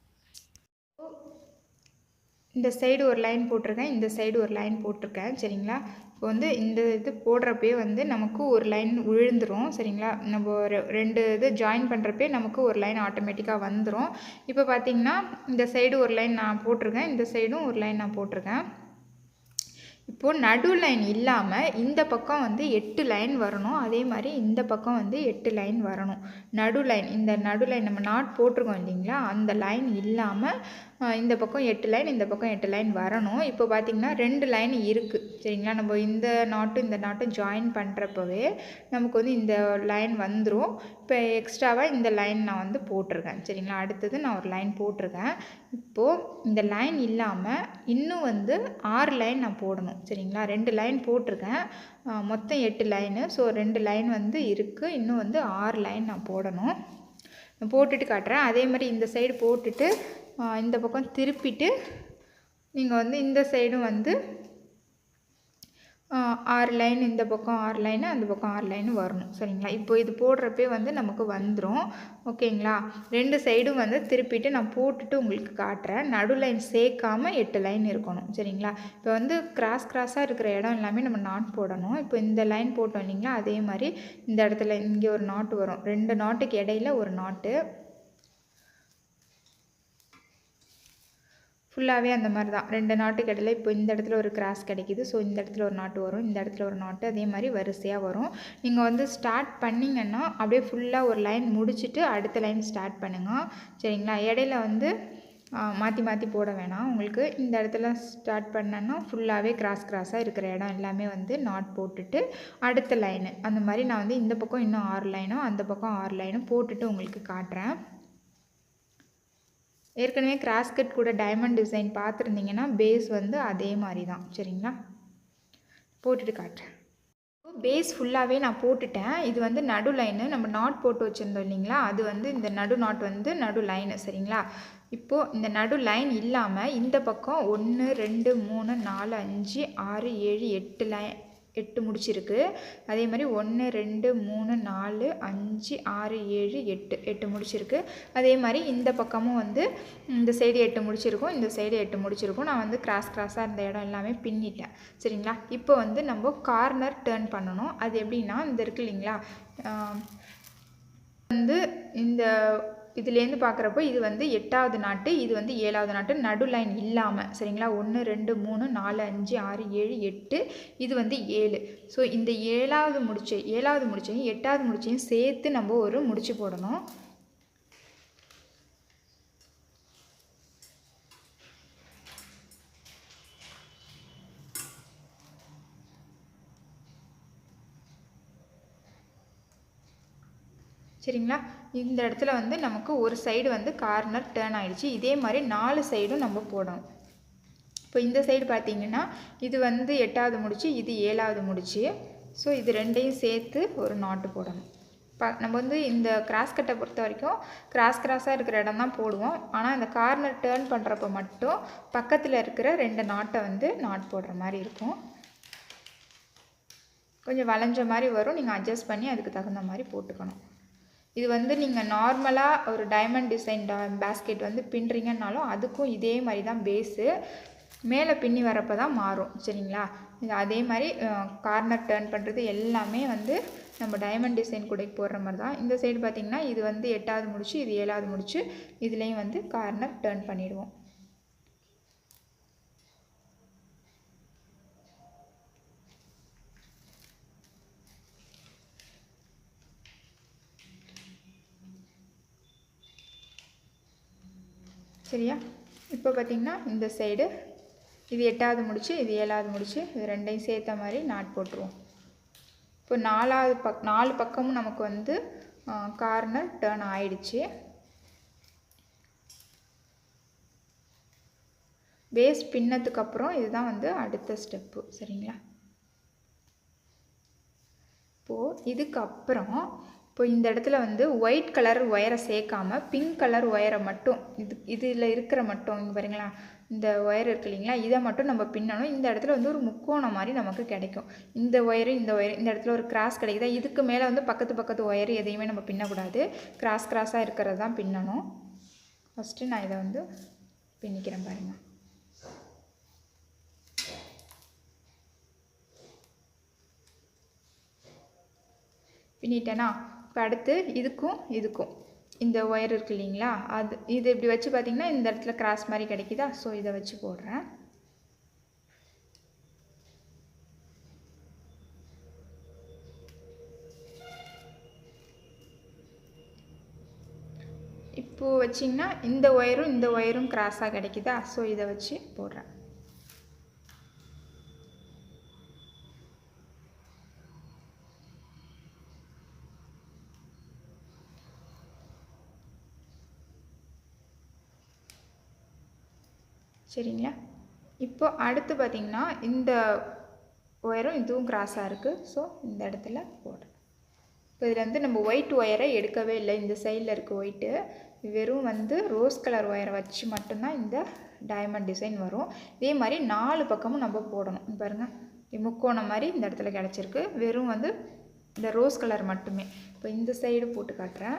இந்த சைடு ஒரு லைன் போட்டிருக்கேன், இந்த சைடு ஒரு லைன் போட்டிருக்கேன். சரிங்களா? இப்போ வந்து இந்த இது போடுறப்பே வந்து நமக்கு ஒரு லைன் விழுந்துடும். சரிங்களா? நம்ம ரெண்டு இது ஜாயின் பண்ணுறப்பே நமக்கு ஒரு லைன் ஆட்டோமேட்டிக்காக வந்துடும். இப்போ பார்த்திங்கன்னா இந்த சைடு ஒரு லைன் நான் போட்டிருக்கேன், இந்த சைடும் ஒரு லைன் நான் போட்டிருக்கேன். இப்போது நடு லைன் இல்லாமல் இந்த பக்கம் வந்து 8 லைன் வரணும். அதே மாதிரி இந்த பக்கம் வந்து 8 லைன் வரணும். நடு லைன், இந்த நடு லைன் நம்ம நாட் போட்டிருக்கோம் இல்லைங்களா, அந்த லைன் இல்லாமல் இந்த பக்கம் 8 லைன், இந்த பக்கம் 8 லைன் வரணும். இப்போ பார்த்திங்கன்னா 2 லைன் இருக்குது. சரிங்களா? நம்ம இந்த நாட்டும் ஜாயின் பண்ணுறப்பவே நமக்கு வந்து இந்த லைன் வந்துடும். இப்போ எக்ஸ்ட்ராவாக இந்த லைன் நான் வந்து போட்டிருக்கேன். சரிங்களா? அடுத்தது நான் ஒரு லைன் போட்டிருக்கேன். இப்போது இந்த லைன் இல்லாமல் இன்னும் வந்து 6 லைன் நான் போடணும். சரிங்களா? 2 லைன் போட்டிருக்கேன், மொத்தம் 8 லைனு. ஸோ 2 லைன் வந்து இருக்குது, இன்னும் வந்து 6 லைன் நான் போடணும். போட்டுட்டு காட்டுறேன். அதே மாதிரி இந்த சைடு போட்டுட்டு இந்த பக்கம் திருப்பிட்டு நீங்கள் வந்து இந்த சைடும் வந்து 6 லைன், இந்த பக்கம் 6 லைனு, அந்த பக்கம் 6 லைனு வரணும். சரிங்களா? இப்போ இது போடுறப்பே வந்து நமக்கு வந்துடும். ஓகேங்களா? 2 சைடும் வந்து திருப்பிட்டு நான் போட்டுட்டு உங்களுக்கு காட்டுறேன். நடு லைன் சேர்க்காமல் 8 லைன் இருக்கணும். சரிங்களா? இப்போ வந்து கிராஸாக இருக்கிற இடம் எல்லாமே நம்ம நாட் போடணும். இப்போ இந்த லைன் போட்டோம் இல்லைங்களா, அதே மாதிரி இந்த இடத்துல இங்கே ஒரு நாட்டு வரும். 2 நாட்டுக்கு இடையில ஒரு நாட்டு, ஃபுல்லாகவே அந்த மாதிரி தான். 2 நாட்டுக்கு இடையில இப்போ இந்த இடத்துல ஒரு கிராஸ் கிடைக்கிது. ஸோ இந்த இடத்துல ஒரு நாட்டு வரும், இந்த இடத்துல ஒரு நாட்டு, அதே மாதிரி வரிசையாக வரும். நீங்கள் வந்து ஸ்டார்ட் பண்ணிங்கன்னா அப்படியே ஃபுல்லாக ஒரு லைன் முடிச்சுட்டு அடுத்த லைன் ஸ்டார்ட் பண்ணுங்கள். சரிங்களா? இடையில வந்து மாற்றி போட வேணாம். உங்களுக்கு இந்த இடத்துல ஸ்டார்ட் பண்ணேன்னா ஃபுல்லாகவே கிராஸாக இருக்கிற இடம் எல்லாமே வந்து நாட் போட்டுட்டு அடுத்த லைனு அந்த மாதிரி நான் வந்து இந்த பக்கம் இன்னும் 6 லைனும் அந்த பக்கம் 6 லைனும் போட்டுட்டு உங்களுக்கு காட்டுறேன். ஏற்கனவே கிராஸ் கட் கூட டைமண்ட் டிசைன் பார்த்துருந்தீங்கன்னா பேஸ் வந்து அதே மாதிரி தான். சரிங்களா? போட்டுட்டு காட்டுறேன். பேஸ் ஃபுல்லாகவே நான் போட்டுட்டேன். இது வந்து நடு லைனு நம்ம நாட் போட்டு வச்சுருந்தோம் இல்லைங்களா, அது வந்து இந்த நடு நாட் வந்து நடு லைனு. சரிங்களா? இப்போது இந்த நடு லைன் இல்லாமல் இந்த பக்கம் 1 2 3 4 5 6 7 8 லைன் 8 முடிச்சிருக்கு. அதே மாதிரி 1 2 3 4 5 6 7 8 முடிச்சிருக்கு. அதே மாதிரி இந்த பக்கமும் வந்து இந்த சைடு 8 முடிச்சிருக்கும், இந்த சைடு 8 முடிச்சிருக்கும். நான் வந்து கிராஸாக இருந்த இடம் எல்லாமே பின்னிட்டேன். சரிங்களா? இப்போ வந்து நம்ம கார்னர் டேர்ன் பண்ணணும். அது எப்படின்னா இந்த இருக்கு இல்லைங்களா, வந்து இந்த இதுலேருந்து பார்க்குறப்போ இது வந்து 8வது நாட்டு, இது வந்து 7வது நாட்டு, நடு லைன் இல்லாமல். சரிங்களா? 1 2 3 4 5 6 7 8, இது வந்து 7. ஸோ இந்த 7வது முடிச்சையும் 8வது முடிச்சையும் சேர்த்து நம்ம ஒரு முடிச்சு போடணும். சரிங்களா? இந்த இடத்துல வந்து நமக்கு ஒரு சைடு வந்து கார்னர் டேர்ன் ஆகிடுச்சு. இதே மாதிரி 4 சைடும் நம்ம போடணும். இப்போ இந்த சைடு பார்த்திங்கன்னா இது வந்து 8வது முடிச்சு, இது 7வது முடிச்சு. ஸோ இது ரெண்டையும் சேர்த்து ஒரு நாட்டு போடணும். நம்ம வந்து இந்த கிராஸ் கட்டை பொறுத்த வரைக்கும் கிராஸாக இருக்கிற இடம் தான் போடுவோம். ஆனால் இந்த கார்னர் டேர்ன் பண்ணுறப்ப மட்டும் பக்கத்தில் இருக்கிற 2 நாட்டை வந்து நாட் போடுற மாதிரி இருக்கும். கொஞ்சம் வளைஞ்ச மாதிரி வரும், நீங்கள் அட்ஜஸ்ட் பண்ணி அதுக்கு தகுந்த மாதிரி போட்டுக்கணும். இது வந்து நீங்கள் நார்மலாக ஒரு டைமண்ட் டிசைன் பேஸ்கெட் வந்து பின்னுறீங்கன்னாலும் அதுக்கும் இதே மாதிரி தான் பேஸு. மேலே பின்னி வரப்போ தான் மாறும். சரிங்களா? இது அதே மாதிரி கார்னர் டேர்ன் பண்ணுறது எல்லாமே வந்து நம்ம டைமண்ட் டிசைன் கூட போடுற மாதிரி தான். இந்த சைடு பார்த்திங்கன்னா இது வந்து 8வது முடிச்சு, இது 7வது முடிச்சு, இதுலேயும் வந்து கார்னர் டேர்ன் பண்ணிடுவோம். சரியா? இப்போ பார்த்திங்கன்னா இந்த சைடு இது 8வது முடிச்சு, இது 7வது முடிச்சு, இது ரெண்டையும் சேர்த்த மாதிரி நாட் போட்டுருவோம். இப்போ 4 பக்கமும் நமக்கு வந்து கார்னர் டேர்ன் ஆயிடுச்சு. பேஸ் பின்னதுக்கப்புறம் இதுதான் வந்து அடுத்த ஸ்டெப்பு. சரிங்களா? இப்போது இதுக்கப்புறம் இப்போ இந்த இடத்துல வந்து ஒயிட் கலர் ஒயரை சேர்க்காமல் பிங்க் கலர் ஒயரை மட்டும் இதில் இருக்கிற மட்டும் இங்கே பாருங்களா, இந்த ஒயர் இருக்கு இல்லைங்களா, இதை மட்டும் நம்ம பின்னணும். இந்த இடத்துல வந்து ஒரு முக்கோணம் மாதிரி நமக்கு கிடைக்கும். இந்த ஒயரு இந்த இடத்துல ஒரு கிராஸ் கிடைக்குதா, இதுக்கு மேலே வந்து பக்கத்து ஒயர் எதையுமே நம்ம பின்னக்கூடாது. கிராஸாக இருக்கிறது தான் பின்னணும். ஃபஸ்ட்டு நான் இதை வந்து பின்னிக்கிறேன் பாருங்கள். பின்னிட்டேனா. இப்போ அடுத்து இதுக்கும் இந்த ஒயர் இருக்குது இல்லைங்களா, இது இப்படி வச்சு பார்த்திங்கன்னா இந்த இடத்துல கிராஸ் மாதிரி கிடைக்குதா. ஸோ இதை வச்சு போடுறேன். இப்போது வச்சிங்கன்னா இந்த ஒயரும் கிராஸாக கிடைக்குதா. ஸோ இதை வச்சு போடுறேன். சரிங்களா. இப்போ அடுத்து பார்த்திங்கன்னா இந்த ஒயரும் இதுவும் கிராஸாக இருக்குது. ஸோ இந்த இடத்துல போடுறேன். இப்போ இதில் வந்து நம்ம ஒயிட் ஒயரை எடுக்கவே இல்லை. இந்த சைடில் இருக்க ஒயிட்டு வெறும் வந்து ரோஸ் கலர் ஒயரை வச்சு மட்டும்தான் இந்த டைமண்ட் டிசைன் வரும். இதே மாதிரி 4 பக்கமும் நம்ம போடணும். பாருங்கள், முக்கோணம் மாதிரி இந்த இடத்துல கிடச்சிருக்கு. வெறும் வந்து இந்த ரோஸ் கலர் மட்டுமே. இப்போ இந்த சைடு போட்டு காட்டுறேன்.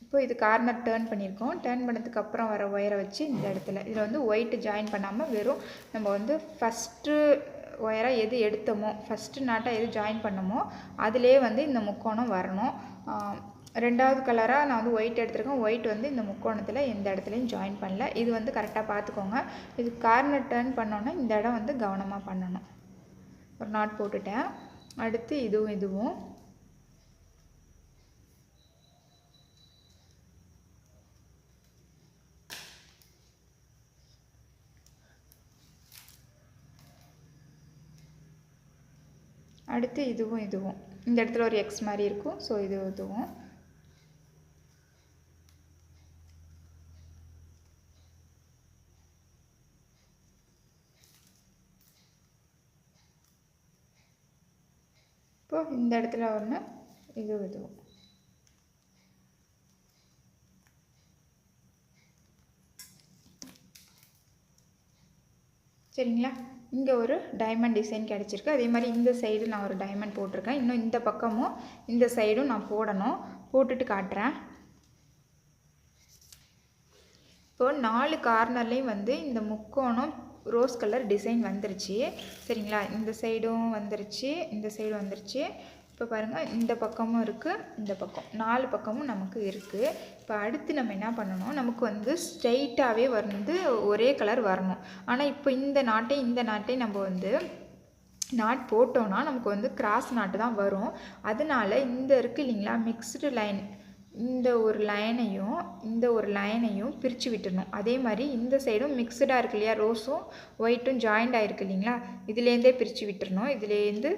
இப்போ இது கார்னர் டேர்ன் பண்ணியிருக்கோம். டேர்ன் பண்ணதுக்கப்புறம் வர ஒயரை வச்சு இந்த இடத்துல இதில் வந்து ஒயிட்டு ஜாயின் பண்ணாமல் வெறும் நம்ம வந்து ஃபஸ்ட்டு ஒயராக எது எடுத்தோமோ, ஃபஸ்ட்டு நாட்டாக எது ஜாயின் பண்ணமோ அதிலே வந்து இந்த முக்கோணம் வரணும். 2வது கலராக நான் வந்து ஒயிட் எடுத்துருக்கேன். ஒயிட் வந்து இந்த முக்கோணத்தில் எந்த இடத்துலையும் ஜாயின் பண்ணல. இது வந்து கரெக்டாக பார்த்துக்கோங்க. இது கார்னர் டேர்ன் பண்ணோன்னா இந்த இடம் வந்து கவனமாக பண்ணணும். ஒரு நாட் போட்டுட்டேன். அடுத்து இதுவும் அடுத்து இதுவும் இந்த இடத்துல ஒரு எக்ஸ் மாதிரி இருக்கும். ஸோ இதுவும் இப்போ இந்த இடத்துல ஒன்று இதுவும் சரிங்களா. இங்கே ஒரு டைமண்ட் டிசைன் கிடச்சிருக்கு. அதே மாதிரி இந்த சைடு நான் ஒரு டைமண்ட் போட்டிருக்கேன். இன்னும் இந்த பக்கமும் இந்த சைடும் நான் போட்டுட்டு காட்டுறேன். இப்போ 4 கார்னர்லேயும் வந்து இந்த முக்கோணம் ரோஸ் கலர் டிசைன் வந்துருச்சு. சரிங்களா. இந்த சைடும் வந்துருச்சு, இந்த சைடும் வந்துருச்சு. இப்போ பாருங்கள், இந்த பக்கமும் இருக்குது, இந்த பக்கம் 4 பக்கமும் நமக்கு இருக்குது. இப்போ அடுத்து நம்ம என்ன பண்ணணும், நமக்கு வந்து ஸ்ட்ரெயிட்டாகவே வந்து ஒரே கலர் வரணும். ஆனால் இப்போ இந்த நாட்டை நம்ம வந்து நாட் போட்டோன்னா நமக்கு வந்து கிராஸ் நாட்டு தான் வரும். அதனால இந்த இருக்குது இல்லைங்களா, மிக்ஸ்டு லைன், இந்த ஒரு லைனையும் பிரித்து விட்டுடணும். அதே மாதிரி இந்த சைடும் மிக்சடாக இருக்கு இல்லையா, ரோஸும் ஒயிட்டும் ஜாயிண்ட் ஆகிருக்கு இல்லைங்களா, இதுலேருந்தே பிரித்து விட்டுறணும். இதுலேருந்து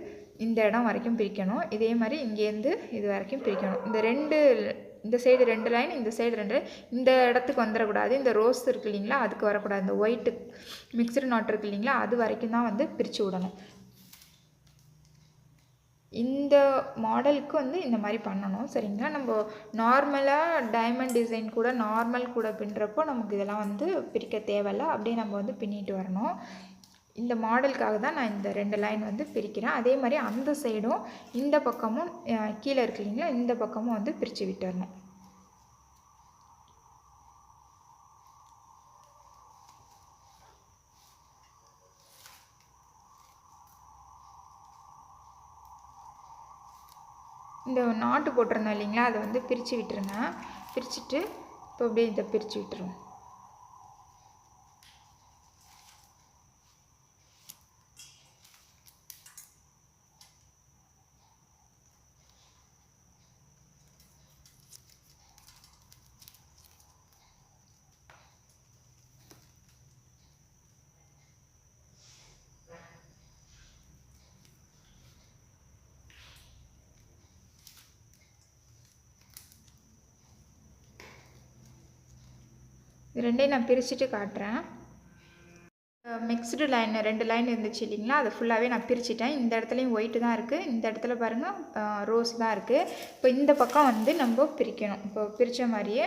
இந்த இடம் வரைக்கும் பிரிக்கணும். இதே மாதிரி இங்கேருந்து இது வரைக்கும் பிரிக்கணும். இந்த சைடு 2 லைன், இந்த சைடு 2, இந்த இடத்துக்கு வந்துடக்கூடாது. இந்த ரோஸ் இருக்குது இல்லைங்களா, அதுக்கு வரக்கூடாது. இந்த ஒயிட்டு மிக்சடு நாட் இருக்குது இல்லைங்களா, அது வரைக்கும் தான் வந்து பிரித்து விடணும். இந்த மாடலுக்கு வந்து இந்த மாதிரி பண்ணணும். சரிங்களா. நம்ம நார்மலாக டைமண்ட் டிசைன் கூட நார்மல் கூட பின்னுறப்போ நமக்கு இதெல்லாம் வந்து பிரிக்க தேவையில்லை. அப்படியே நம்ம வந்து பின்னிட்டு வரணும். இந்த மாடலுக்காக தான் நான் இந்த 2 லைன் வந்து பிரிக்கிறேன். அதே மாதிரி அந்த சைடும் இந்த பக்கமும் கீழே இருக்கு இல்லைங்களா, இந்த பக்கமும் வந்து பிரித்து விட்டுறணும். இந்த நாட்டு போட்டிருந்தோம் இல்லைங்களா, அதை வந்து பிரித்து விட்டுருங்க. பிரிச்சுட்டு இப்போ அப்படியே இதை பிரித்து விட்டுருவோம். இது ரெண்டையும் நான் பிரிச்சுட்டு காட்டுறேன். மிக்ஸ்டு லைன் 2 லைன் இருந்துச்சு இல்லைங்களா, அதை ஃபுல்லாகவே நான் பிரிச்சுட்டேன். இந்த இடத்துலையும் ஒயிட்டு தான் இருக்குது, இந்த இடத்துல பாருங்கள் ரோஸ் தான் இருக்குது. இப்போ இந்த பக்கம் வந்து நம்ம பிரிக்கணும். இப்போ பிரித்த மாதிரியே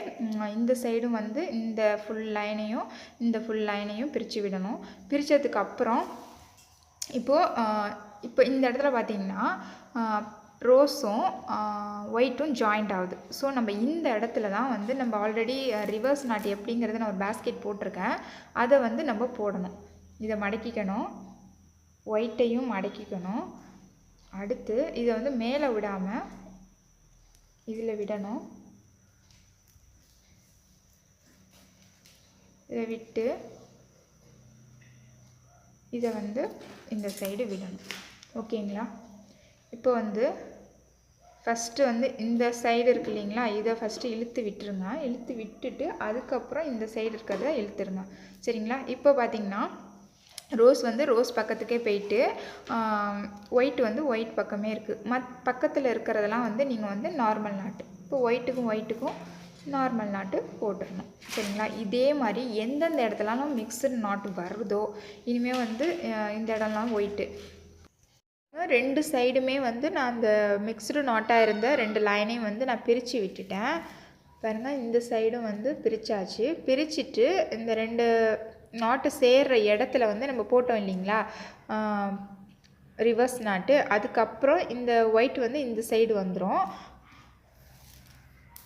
இந்த சைடும் வந்து இந்த ஃபுல் லைனையும் பிரித்து விடணும். பிரித்ததுக்கப்புறம் இப்போ இந்த இடத்துல பார்த்திங்கன்னா ரோஸும் ஒயிட்டும் ஜாயிண்ட் ஆகுது. ஸோ நம்ம இந்த இடத்துல தான் வந்து நம்ம ஆல்ரெடி ரிவர்ஸ் நாட் எப்படிங்கிறத நான் ஒரு பேஸ்கெட் போட்டிருக்கேன், அதை வந்து நம்ம போடணும். இதை மடக்கிக்கணும், ஒயிட்டையும் மடக்கிக்கணும், அடுத்து இதை வந்து மேலே விடாமல் இதில் விடணும். இதை விட்டு இதை வந்து இந்த சைடு விடணும். ஓகேங்களா? இப்போ வந்து ஃபஸ்ட்டு வந்து இந்த சைடு இருக்கு இல்லைங்களா, இதை ஃபஸ்ட்டு இழுத்து விட்டுருங்க. இழுத்து விட்டுட்டு அதுக்கப்புறம் இந்த சைடு இருக்கிறத இழுத்துருங்க. சரிங்களா? இப்போ பார்த்திங்கன்னா ரோஸ் வந்து ரோஸ் பக்கத்துக்கே போயிட்டு ஒயிட் வந்து ஒயிட் பக்கமே இருக்குது. பக்கத்தில் இருக்கிறதெல்லாம் வந்து நீங்கள் வந்து நார்மல் நாட்டு. இப்போ ஒயிட்டுக்கும் நார்மல் நாட்டு போட்டுடணும். சரிங்களா? இதே மாதிரி எந்தெந்த இடத்துலலாம் மிக்சடு நாட்டு வருதோ இனிமேல் வந்து இந்த இடம்லாம் ஒயிட்டு 2 சைடுமே வந்து நான் அந்த மிக்சடு நாட்டாக இருந்த 2 லைனையும் வந்து நான் பிரித்து விட்டுட்டேன். பாருங்கள், இந்த சைடும் வந்து பிரித்தாச்சு. பிரிச்சுட்டு இந்த 2 நாட்டு சேர்கிற இடத்துல வந்து நம்ம போட்டோம் இல்லைங்களா ரிவர்ஸ் நாட்டு, அதுக்கப்புறம் இந்த ஒயிட் வந்து இந்த சைடு வந்துடும்.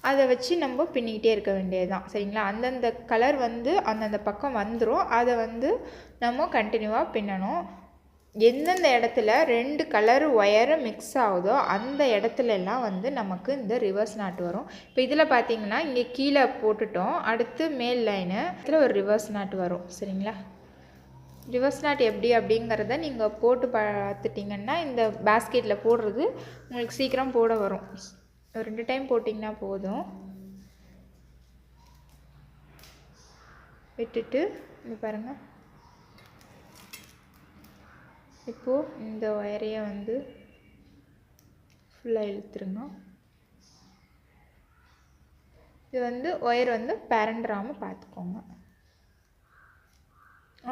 அதை வச்சு நம்ம பின்னிக்கிட்டே இருக்க வேண்டியது தான். சரிங்களா? அந்தந்த கலர் வந்து அந்தந்த பக்கம் வந்துடும். அதை வந்து நம்ம கண்டினியூவாக பின்னணும். எந்தெந்த இடத்துல 2 கலர் ஒயரு மிக்ஸ் ஆகுதோ அந்த இடத்துலலாம் வந்து நமக்கு இந்த ரிவர்ஸ் நாட் வரும். இப்போ இதில் பார்த்தீங்கன்னா இங்கே கீழே போட்டுட்டோம். அடுத்து மேல் லைனு இதில் ஒரு ரிவர்ஸ் நாட் வரும். சரிங்களா? ரிவர்ஸ் நாட் எப்படி அப்படிங்கிறத நீங்கள் போட்டு பார்த்துட்டிங்கன்னா இந்த பேஸ்கெட்டில் போடுறது உங்களுக்கு சீக்கிரம் போட வரும். 2 டைம் போட்டிங்கன்னா போதும். விட்டுட்டு இங்கே பாருங்கள், இப்போது இந்த ஒயரையை வந்து ஃபுல்லாக இழுத்துருங்க. இது வந்து ஒயர் வந்து பேரண்டாமல் பார்த்துக்கோங்க.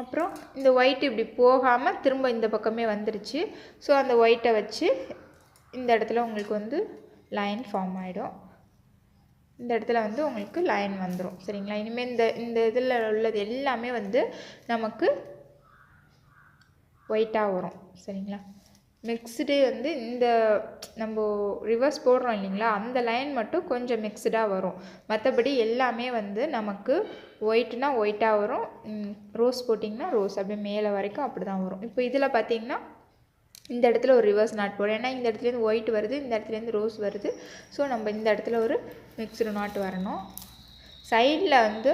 அப்புறம் இந்த ஒயிட் இப்படி போகாமல் திரும்ப இந்த பக்கமே வந்துருச்சு. ஸோ அந்த ஒயிட்டை வச்சு இந்த இடத்துல உங்களுக்கு வந்து லைன் ஃபார்ம் ஆகிடும். இந்த இடத்துல வந்து உங்களுக்கு லைன் வந்துடும். சரிங்களா? இனிமேல் இந்த இதில் உள்ளது எல்லாமே வந்து நமக்கு ஒயிட்டாக வரும். சரிங்களா? மிக்ஸ்டு வந்து இந்த நம்ம ரிவர்ஸ் போடுறோம் இல்லைங்களா, அந்த லைன் மட்டும் கொஞ்சம் மிக்ஸ்டாக வரும். மற்றபடி எல்லாமே வந்து நமக்கு ஒயிட்னா ஒயிட்டாக வரும். ரோஸ் போட்டிங்கன்னா ரோஸ் அப்படியே மேலே வரைக்கும் அப்படி தான் வரும். இப்போ இதில் பார்த்திங்கன்னா இந்த இடத்துல ஒரு ரிவர்ஸ் நாட் போடும். ஏன்னா இந்த இடத்துலேருந்து ஒயிட் வருது, இந்த இடத்துலேருந்து ரோஸ் வருது. ஸோ நம்ம இந்த இடத்துல ஒரு மிக்ஸ்டு நாட் வரணும். சைடில் வந்து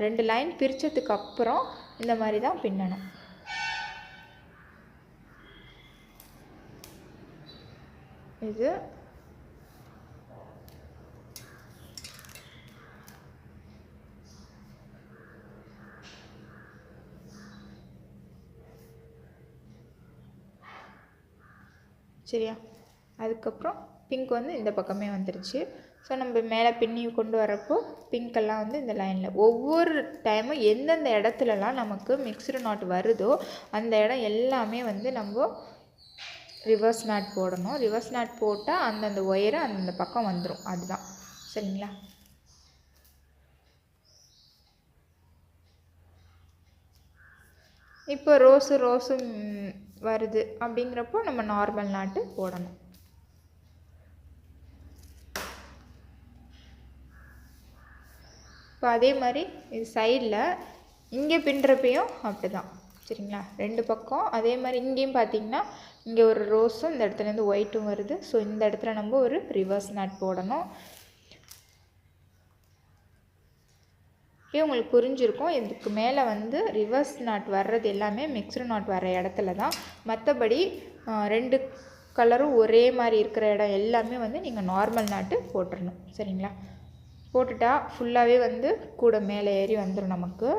2 லைன் பிரித்ததுக்கு அப்புறம் இந்த மாதிரி தான் பின்னணும். இது சரியா? அதுக்கப்புறம் பிங்க் வந்து இந்த பக்கமே வந்துருச்சு. ஸோ நம்ம மேலே பின்னி கொண்டு வரப்போ பிங்க்கெல்லாம் வந்து இந்த லைனில் ஒவ்வொரு டைமும் எந்தெந்த இடத்துலலாம் நமக்கு மிக்ஸ்டு நாட் வருதோ அந்த இடம் எல்லாமே வந்து நம்ம ரிவர்ஸ் நாட் போடணும். ரிவர்ஸ் நாட் போட்டால் அந்தந்த ஒயரு அந்தந்த பக்கம் வந்துடும். அதுதான். சரிங்களா? இப்போ ரோஸும் வருது அப்படிங்கிறப்போ நம்ம நார்மல் நாட்டு போடணும். இப்போ அதே மாதிரி இது சைடில் இங்கே பின்னுறப்பையும் அப்படி தான். சரிங்களா? 2 பக்கம் அதே மாதிரி இங்கேயும் பார்த்திங்கன்னா இங்கே ஒரு ரோஸும் இந்த இடத்துலேருந்து ஒயிட்டும் வருது. ஸோ இந்த இடத்துல நம்ம ஒரு ரிவர்ஸ் நாட் போடணும். உங்களுக்கு புரிஞ்சிருக்கும். இதுக்கு மேலே வந்து ரிவர்ஸ் நாட் வர்றது எல்லாமே மிக்ஸ்டு நாட் வர்ற இடத்துல தான். மற்றபடி 2 கலரும் ஒரே மாதிரி இருக்கிற இடம் எல்லாமே வந்து நீங்கள் நார்மல் நாட்டு போட்டுடணும். சரிங்களா? போட்டுட்டா ஃபுல்லாகவே வந்து கூட மேலே ஏறி வந்துடும் நமக்கு.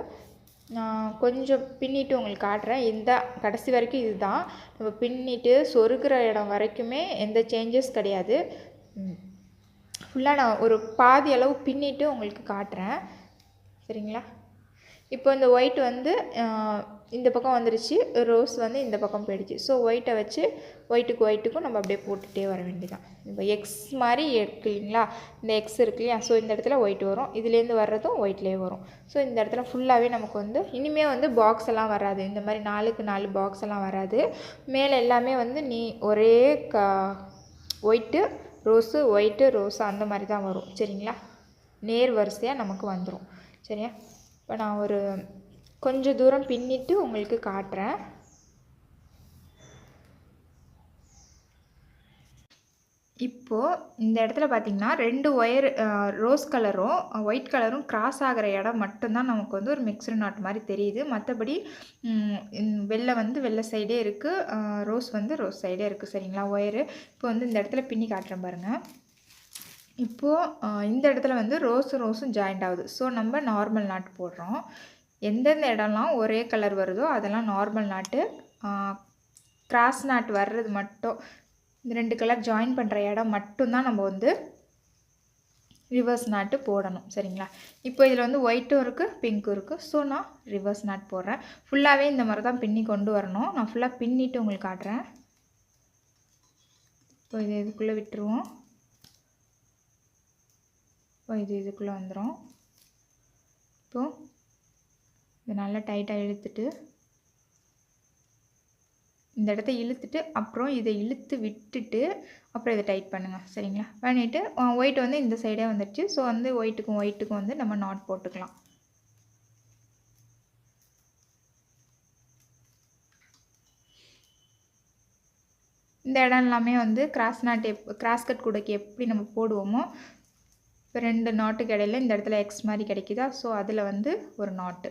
நான் கொஞ்சம் பின்னிட்டு உங்களுக்கு காட்டுறேன். இந்த கடைசி வரைக்கும் இதுதான். நம்ம பின்னிட்டு சொருகிற இடம் வரைக்குமே எந்த சேஞ்சஸ் கிடையாது. ஃபுல்லாக நான் ஒரு பாதி அளவு பின்னிட்டு உங்களுக்கு காட்டுறேன். சரிங்களா? இப்போ இந்த ஒயிட் வந்து இந்த பக்கம் வந்துருச்சு, ரோஸ் வந்து இந்த பக்கம் போயிடுச்சு. ஸோ ஒயிட்டை வச்சு ஒயிட்டுக்கும் நம்ம அப்படியே போட்டுகிட்டே வர வேண்டியதான். இப்போ எக்ஸ் மாதிரி இருக்கு இல்லைங்களா, இந்த எக்ஸ் இருக்கு இல்லையா, ஸோ இந்த இடத்துல ஒயிட் வரும், இதுலேருந்து வர்றதும் ஒயிட்லேயே வரும். ஸோ இந்த இடத்துல ஃபுல்லாகவே நமக்கு வந்து இனிமேல் வந்து பாக்ஸ் எல்லாம் வராது. இந்த மாதிரி 4க்கு 4 பாக்ஸ் எல்லாம் வராது. மேலே எல்லாமே வந்து ஒரே ஒயிட்டு ரோஸு ஒயிட்டு ரோஸு அந்த மாதிரி தான் வரும். சரிங்களா? நேர் வரிசையாக நமக்கு வந்துடும். சரியா? இப்போ நான் ஒரு கொஞ்சம் தூரம் பின்னிட்டு உங்களுக்கு காட்டுறேன். இப்போது இந்த இடத்துல பார்த்திங்கன்னா 2 ஒயர் ரோஸ் கலரும் ஒயிட் கலரும் கிராஸ் ஆகிற இடம் மட்டும்தான் நமக்கு வந்து ஒரு மிக்ஸ்டு நாட் மாதிரி தெரியுது. மற்றபடி வெள்ளை வந்து வெள்ளை சைடே இருக்குது, ரோஸ் வந்து ரோஸ் சைடே இருக்குது. சரிங்களா? ஒயரு இப்போ வந்து இந்த இடத்துல பின்னி காட்டுறேன் பாருங்கள். இப்போது இந்த இடத்துல வந்து ரோஸும் ஜாயிண்ட் ஆகுது. ஸோ நம்ம நார்மல் நாட் போடுறோம். எந்தெந்த இடம்லாம் ஒரே கலர் வருதோ அதெல்லாம் நார்மல் நாட்டு. கிராஸ் நாட் வர்றது மட்டும், இந்த 2 கலர் ஜாயின் பண்ணுற இடம் மட்டும்தான் நம்ம வந்து ரிவர்ஸ் நாட்டு போடணும். சரிங்களா? இப்போ இதில் வந்து ஒயிட்டும் இருக்குது, பிங்க்கும் இருக்குது. ஸோ நான் ரிவர்ஸ் நாட் போடுறேன். ஃபுல்லாகவே இந்த மாதிரி தான் பின்னி கொண்டு வரணும். நான் ஃபுல்லாக பின்னிட்டு உங்களுக்கு காட்டுறேன். இப்போ இதுக்குள்ளே விட்டுருவோம். இப்போ இதுக்குள்ளே வந்துடும். இப்போது இது நல்லா டைட்டாக இழுத்துட்டு, இந்த இடத்த இழுத்துட்டு அப்புறம் இதை இழுத்து விட்டுட்டு அப்புறம் இதை டைட் பண்ணுங்கள். சரிங்களா? பண்ணிவிட்டு ஒயிட் வந்து இந்த சைடே வந்துடுச்சு. ஸோ வந்து ஒயிட்டுக்கும் வந்து நம்ம நாட் போட்டுக்கலாம். இந்த இடம் எல்லாமே வந்து கிராஸ் கட் கூடைக்கு எப்படி நம்ம போடுவோமோ, இப்போ 2 நாட்டுக்கு இடையில இந்த இடத்துல எக்ஸ் மாதிரி கிடைக்குதா? ஸோ அதில் வந்து ஒரு நாட்டு.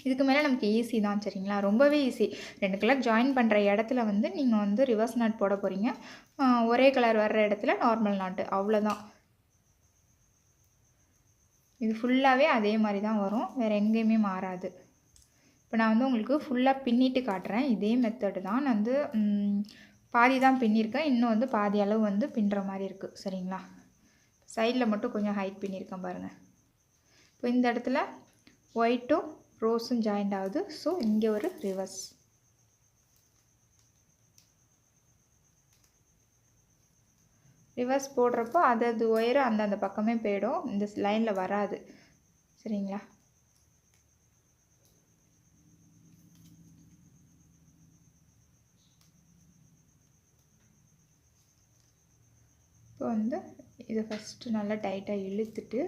இதுக்கு மேலே நமக்கு ஈஸி தான். சரிங்களா? ரொம்பவே ஈஸி. 2 கலர் ஜாயின் பண்ணுற இடத்துல வந்து நீங்கள் வந்து ரிவர்ஸ் நாட் போட போகிறீங்க. ஒரே கலர் வர்ற இடத்துல நார்மல் நாட்டு, அவ்வளோதான். இது ஃபுல்லாகவே அதே மாதிரி தான் வரும், வேறு எங்கேயுமே மாறாது. இப்போ நான் வந்து உங்களுக்கு ஃபுல்லாக பின்னிட்டு காட்டுறேன். இதே மெத்தடு தான். நான் வந்து பாதி தான் பின்னிருக்கேன், இன்னும் வந்து பாதி அளவு வந்து பின்னுற மாதிரி இருக்குது. சரிங்களா? சைடில் மட்டும் கொஞ்சம் ஹைட் பின்னிருக்கேன் பாருங்கள். இப்போ இந்த இடத்துல ஒயிட்டும் ரோஸும் ஜாயிண்ட் ஆகுது. ஸோ இங்கே ஒரு ரிவர்ஸ். ரிவர்ஸ் போடுறப்போ அது ஒயரு அந்த பக்கமே போயிடும், இந்த லைனில் வராது. சரிங்களா? இப்போ வந்து இதை ஃபஸ்ட்டு நல்லா டைட்டாக இழுத்துட்டு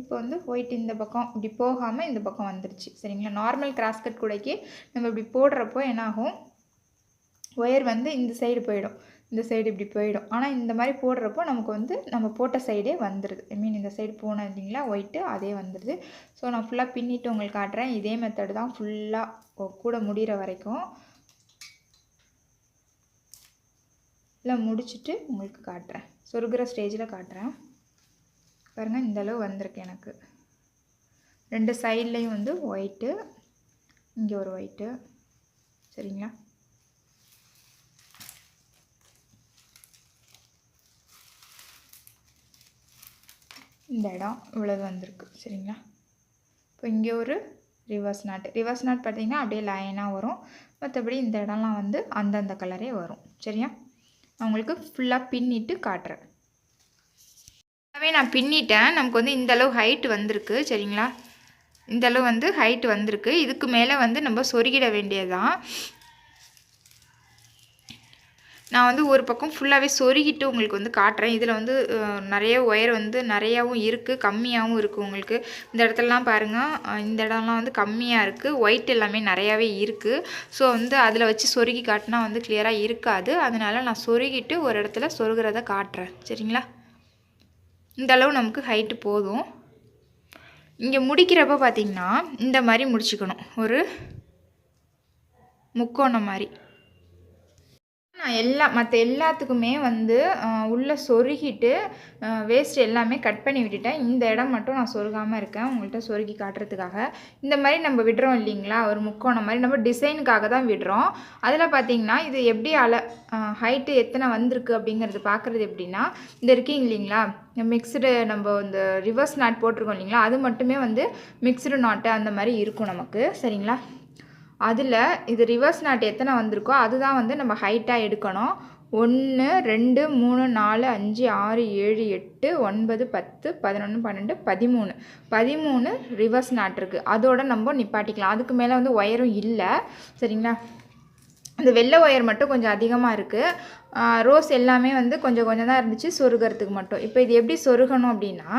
இப்போ வந்து ஒயிட் இந்த பக்கம் இப்படி போகாமல் இந்த பக்கம் வந்துருச்சு. சரிங்களா? நார்மல் கிராஸ் கட் கூடைக்கு நம்ம இப்படி போடுறப்போ என்னாகும், ஒயர் வந்து இந்த சைடு போயிடும், இந்த சைடு இப்படி போயிடும். ஆனால் இந்த மாதிரி போடுறப்போ நமக்கு வந்து நம்ம போட்ட சைடே வந்துடுது. இந்த சைடு போனோம் இல்லைங்களா ஒயிட்டு, அதே வந்துடுது. ஸோ நான் ஃபுல்லாக பின்னிட்டு உங்களுக்கு காட்டுறேன். இதே மெத்தடு தான் ஃபுல்லாக கூட முடிகிற வரைக்கும். இல்லை முடிச்சுட்டு உங்களுக்கு காட்டுறேன், சொருகிற ஸ்டேஜில் காட்டுறேன். பாருங்கள், இந்தளவு வந்திருக்கு எனக்கு. 2 சைட்லேயும் வந்து ஒயிட்டு, இங்கே ஒரு ஒயிட்டு. சரிங்களா? இந்த இடம் இவ்வளவு வந்திருக்கு. சரிங்களா? இப்போ இங்கே ஒரு ரிவர்ஸ் நாட் பார்த்தீங்கன்னா அப்படியே லைனாக வரும். மற்றபடி இந்த இடம்லாம் வந்து அந்தந்த கலரே வரும். சரியா? நான் உங்களுக்கு ஃபுல்லாக பின்னிட்டு காட்டுறேன். நான் பின்னிட்டேன். நமக்கு வந்து இந்தளவு ஹைட் வந்திருக்கு. சரிங்களா? இந்தளவு வந்து ஹைட் வந்திருக்கு. இதுக்கு மேலே வந்து நம்ம சொருகிட வேண்டியதுதான். நான் வந்து ஒரு பக்கம் ஃபுல்லாகவே சொருகிட்டு உங்களுக்கு வந்து காட்டுறேன். இதில் வந்து நிறைய ஒயர் வந்து நிறையாவும் இருக்குது, கம்மியாகவும் இருக்குது. உங்களுக்கு இந்த இடத்துலலாம் பாருங்கள், இந்த இடம்லாம் வந்து கம்மியாக இருக்குது, ஒயிட் எல்லாமே நிறையாவே இருக்குது. ஸோ வந்து அதில் வச்சு சொருகி காட்டினா வந்து கிளியராக இருக்காது. அதனால் நான் சொருகிட்டு ஒரு இடத்துல சொருகிறத காட்டுறேன். சரிங்களா? இந்த அளவு நமக்கு ஹைட்டு போதும். இங்கே முடிக்கிறப்ப பார்த்திங்கன்னா இந்த மாதிரி முடிச்சுக்கணும், ஒரு முக்கோணம் மாதிரி. நான் மற்ற எல்லாத்துக்குமே வந்து உள்ளே சொருகிட்டு வேஸ்ட் எல்லாமே கட் பண்ணி விட்டுட்டேன். இந்த இடம் மட்டும் நான் சொருகாமல் இருக்கேன், உங்கள்கிட்ட சொருகி காட்டுறதுக்காக. இந்த மாதிரி நம்ம விடுறோம் இல்லைங்களா, ஒரு முக்கோணம் மாதிரி நம்ம டிசைனுக்காக தான் விடுறோம். அதில் பார்த்திங்கன்னா இது எப்படி ஹைட்டு எத்தனை வந்திருக்கு அப்படிங்கிறது பார்க்குறது எப்படின்னா, இந்த இருக்கீங்க இல்லைங்களா மிக்ஸ்டு, நம்ம இந்த ரிவர்ஸ் நாட் போட்டிருக்கோம் இல்லைங்களா, அது மட்டுமே வந்து மிக்ஸ்டு நாட்டு அந்த மாதிரி இருக்கும் நமக்கு. சரிங்களா? அதில் இது ரிவர்ஸ் நாட் எத்தனை வந்திருக்கோ அதுதான் வந்து நம்ம ஹைட்டாக எடுக்கணும். 1 2 3 4 5 6 7 8 9 10 11 12 13 ரிவர்ஸ் நாட் இருக்குது. அதோட நம்ம நிப்பாட்டிக்கலாம். அதுக்கு மேலே வந்து ஒயரும் இல்லை. சரிங்களா? இந்த வெள்ளை ஒயர் மட்டும் கொஞ்சம் அதிகமாக இருக்குது. ரோஸ் எல்லாமே வந்து கொஞ்சம் கொஞ்சம் தான் இருந்துச்சு சொருகிறதுக்கு மட்டும். இப்போ இது எப்படி சொருகணும் அப்படின்னா,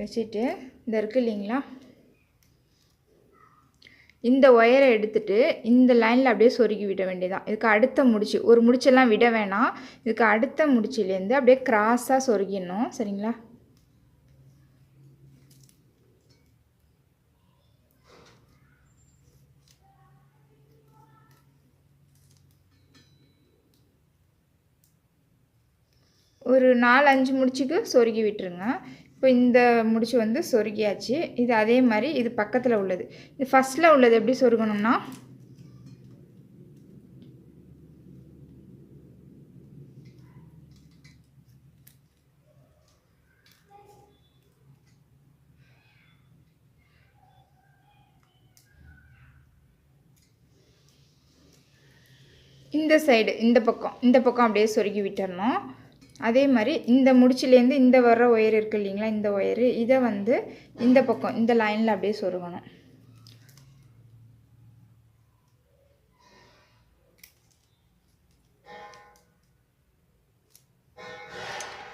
வச்சுட்டு இந்த இருக்குது இல்லைங்களா, இந்த ஒயரை எடுத்துகிட்டு இந்த லைனில் அப்படியே சொருகி விட வேண்டியதான். இதுக்கு அடுத்த முடிச்சு, ஒரு முடிச்செல்லாம் விட வேணாம். இதுக்கு அடுத்த முடிச்சிலேருந்து அப்படியே கிராஸாக சொருகிடணும். சரிங்களா? ஒரு 4-5 முடிச்சுக்கு சொருகி விட்டுருங்க. இப்போ இந்த முடிச்சு வந்து சொருகியாச்சு. இது அதே மாதிரி இது பக்கத்தில் உள்ளது. இது ஃபஸ்ட்டில் உள்ளது எப்படி சொருகணும்னா, இந்த சைடு இந்த பக்கம் அப்படியே சொருகி விட்டுறணும். அதே மாதிரி இந்த முடிச்சிலேருந்து இந்த வர்ற ஒயர் இருக்குது இல்லைங்களா, இந்த ஒயரு இதை வந்து இந்த பக்கம் இந்த லைனில் அப்படியே சொருகணும்.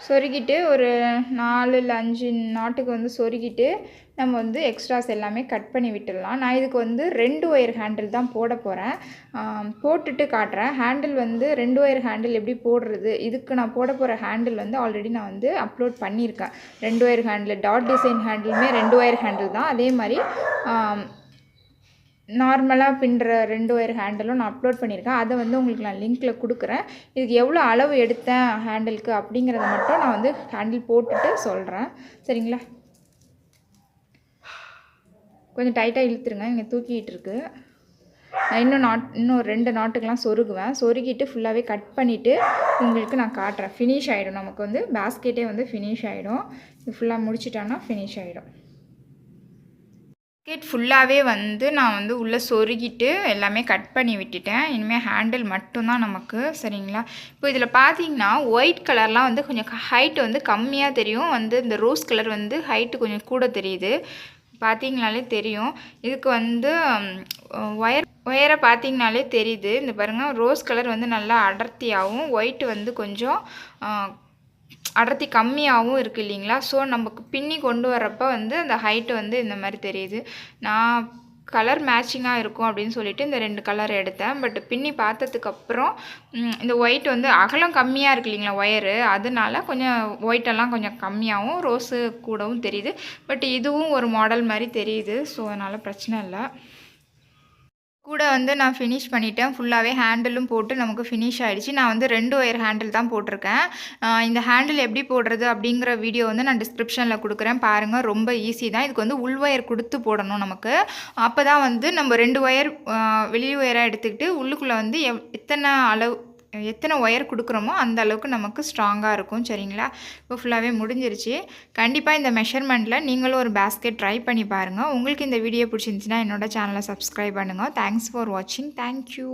சொருகிட்டு ஒரு 4 இல்லை 5 நாட்டுக்கு வந்து சொருகிட்டு நம்ம வந்து எக்ஸ்ட்ராஸ் எல்லாமே கட் பண்ணி விட்டுடலாம். நான் இதுக்கு வந்து 2 ஒயர் ஹேண்டில் தான் போட போகிறேன். போட்டுட்டு காட்டுறேன். ஹேண்டில் வந்து 2 ஒயர் ஹேண்டில் எப்படி போடுறது, இதுக்கு நான் போட போகிற ஹேண்டில் வந்து ஆல்ரெடி நான் வந்து அப்லோட் பண்ணியிருக்கேன். 2 ஒயர் ஹேண்டில், டாட் டிசைன் ஹேண்டிலுமே 2 ஒயர் ஹேண்டில் தான். அதே மாதிரி நார்மலாக பின்னுற 2 ஒயர் ஹேண்டிலும் நான் அப்லோட் பண்ணியிருக்கேன். அதை வந்து உங்களுக்கு நான் லிங்க்கில் கொடுக்குறேன். இதுக்கு எவ்வளோ அளவு எடுத்தேன் ஹேண்டிலுக்கு அப்படிங்கிறத மட்டும் நான் வந்து ஹேண்டில் போட்டுட்டு சொல்கிறேன். சரிங்களா? கொஞ்சம் டைட்டாக இழுத்துருங்க, இங்கே தூக்கிட்டு இருக்கு. நான் இன்னும் 2 நாட்டுக்கெலாம் சொருகுவேன். சொருகிட்டு ஃபுல்லாகவே கட் பண்ணிவிட்டு உங்களுக்கு நான் காட்டுறேன். ஃபினிஷ் ஆகிடும். நமக்கு வந்து பேஸ்கெட்டே வந்து ஃபினிஷ் ஆகிடும். இது ஃபுல்லாக முடிச்சிட்டோன்னா ஃபினிஷ் ஆகிடும். பேஸ்கெட் ஃபுல்லாகவே வந்து நான் வந்து உள்ளே சொருகிட்டு எல்லாமே கட் பண்ணி விட்டுட்டேன். இனிமேல் ஹேண்டில் மட்டும்தான் நமக்கு. சரிங்களா? இப்போ இதில் பார்த்தீங்கன்னா ஒயிட் கலர்லாம் வந்து கொஞ்சம் ஹைட் வந்து கம்மியாக தெரியும். வந்து இந்த ரோஸ் கலர் வந்து ஹைட்டு கொஞ்சம் கூட தெரியுது. பார்த்தீங்கனாலே தெரியும். இதுக்கு வந்து ஒயரை பார்த்தீங்கனாலே தெரியுது. இந்த பாருங்கள், ரோஸ் கலர் வந்து நல்லா அடர்த்தியாகவும் ஒயிட் வந்து கொஞ்சம் அடர்த்தி கம்மியாகவும் இருக்குது இல்லைங்களா? ஸோ நமக்கு பின்னி கொண்டு வரப்போ வந்து அந்த ஹைட்டு வந்து இந்த மாதிரி தெரியுது. நான் கலர் மேட்சிங்காக இருக்கும் அப்படின்னு சொல்லிட்டு இந்த 2 கலர் எடுத்தேன். பட் பின்னி பார்த்ததுக்கப்புறம் இந்த ஒயிட் வந்து அகலம் கம்மியாக இருக்குது இல்லைங்களா ஒயரு, அதனால கொஞ்சம் ஒயிட்டெல்லாம் கொஞ்சம் கம்மியாகவும் ரோஸு கூடவும் தெரியுது. பட் இதுவும் ஒரு மாடல் மாதிரி தெரியுது. ஸோ அதனால் பிரச்சனை இல்லை. கூட வந்து நான் ஃபினிஷ் பண்ணிட்டேன். ஃபுல்லாகவே ஹேண்டிலும் போட்டு நமக்கு ஃபினிஷ் ஆகிடுச்சு. நான் வந்து 2 ஒயர் ஹேண்டில் தான் போட்டிருக்கேன். இந்த ஹேண்டில் எப்படி போடுறது அப்படிங்கிற வீடியோ வந்து நான் டிஸ்கிரிப்ஷனில் கொடுக்குறேன், பாருங்கள். ரொம்ப ஈஸி தான். இதுக்கு வந்து உள் ஒயர் கொடுத்து போடணும் நமக்கு. அப்போ தான் வந்து நம்ம 2 ஒயர் வெளி ஒயராக எடுத்துக்கிட்டு உள்ளுக்குள்ளே வந்து எத்தனை ஒயர் கொடுக்குறோமோ அந்த அளவுக்கு நமக்கு ஸ்ட்ராங்காக இருக்கும். சரிங்களா? இப்போ ஃபுல்லாகவே முடிஞ்சிருச்சு. கண்டிப்பாக இந்த மெஷர்மெண்ட்டில் நீங்களும் ஒரு பேஸ்கெட் ட்ரை பண்ணி பாருங்கள். உங்களுக்கு இந்த வீடியோ பிடிச்சிருந்துச்சுன்னா என்னோட சேனலை சப்ஸ்கிரைப் பண்ணுங்கள். தேங்க்ஸ் ஃபார் வாட்சிங். தேங்க்யூ.